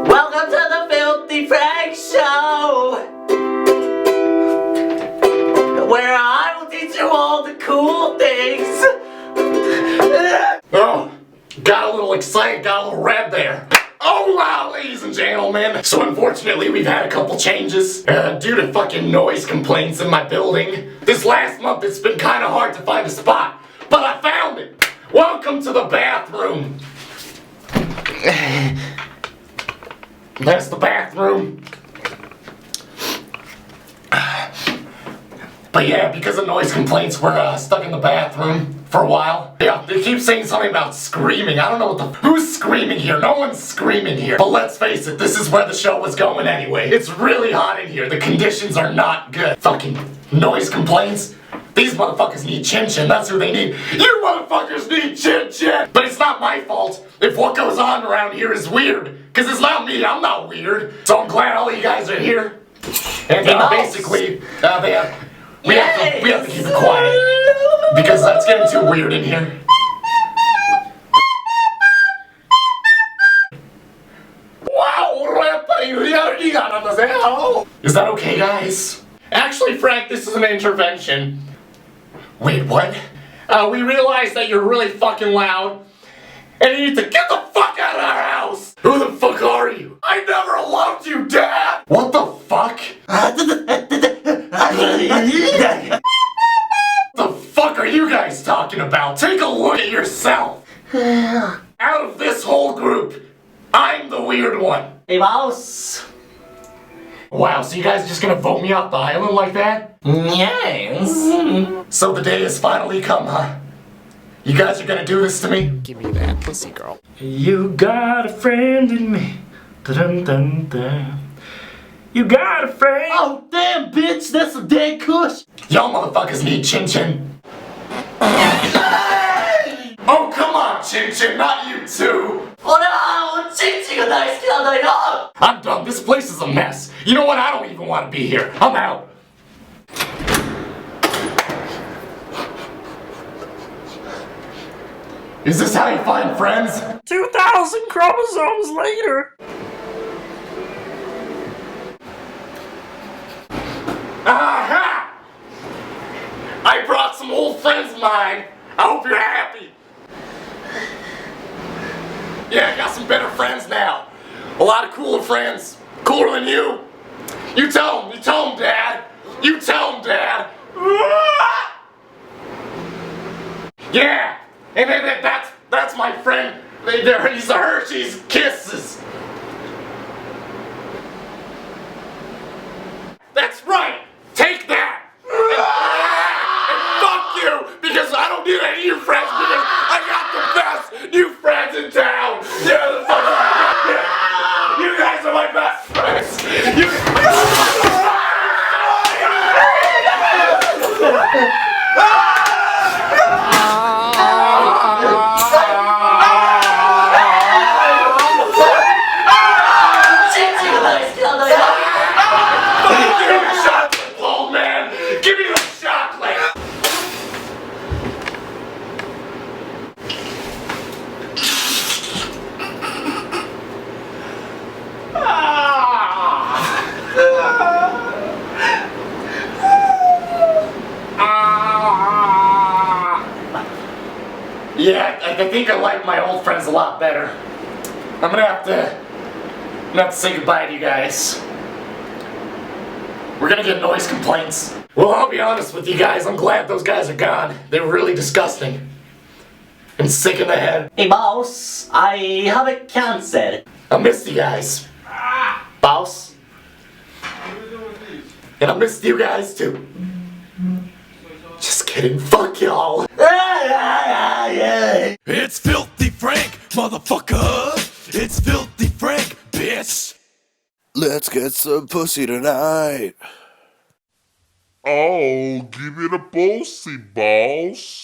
Welcome to the Filthy Frank Show! Where I will teach you all the cool things! Oh, got a little excited, got a little red there. Oh wow, ladies and gentlemen. So unfortunately, we've had a couple changes due to fucking noise complaints in my building. This last month, it's been kind of hard to find a spot, but I found it. Welcome to the bathroom. That's the bathroom. But yeah, because of noise complaints, we're stuck in the bathroom for a while. Yeah, they keep saying something about screaming. I don't know who's screaming here? No one's screaming here. But let's face it, this is where the show was going anyway. It's really hot in here. The conditions are not good. Fucking noise complaints. These motherfuckers need chin-chin. That's who they need. You motherfuckers need chin-chin. But it's not my fault if what goes on around here is weird. Because it's not me. I'm not weird. So I'm glad all you guys are here. And basically, we have to keep it quiet because that's getting too weird in here. Wow, is that okay, guys? Actually, Frank, this is an intervention. Wait, what? We realize that you're really fucking loud, and you need to get the fuck out of our house! Who the fuck are you? I never loved you, Dad! What the fuck? The fuck are you guys talking about? Take a look at yourself! Out of this whole group, I'm the weird one. Hey, mouse. Wow, so you guys are just gonna vote me off the island like that? Yes. So the day has finally come, huh? You guys are gonna do this to me? Give me that pussy, girl. You got a friend in me. Dun dun dun. You got a friend. Oh, damn, bitch, that's a dead kush. Y'all motherfuckers need chin-chin. Oh, come on, chin-chin, not you too. I'm done. This place is a mess. You know what? I don't even want to be here. I'm out. Is this how you find friends? 2,000 chromosomes later. Aha! I brought some old friends of mine. I hope you're happy. Yeah, I got some better friends now. A lot of cooler friends. Cooler than you. You tell them, Dad. You tell them, Dad. Yeah, and that's my friend. He's a Hershey's Kisses. That's right. Take that. And fuck you, because I don't need any of your friends, because I got the best new friends in town. Yeah, the fuck. Yeah. You guys are my best friends. Give me the chocolate! Yeah, I think I like my old friends a lot better. I'm gonna have to say goodbye to you guys. We're gonna get noise complaints. Well, I'll be honest with you guys, I'm glad those guys are gone. They were really disgusting. And sick in the head. Hey, boss, I have a cancer. I missed you guys. Boss. And I missed you guys too. Just kidding, fuck y'all. It's Filthy Frank, motherfucker. It's Filthy Frank, bitch. Let's get some pussy tonight. Oh, give me the pussy, boss.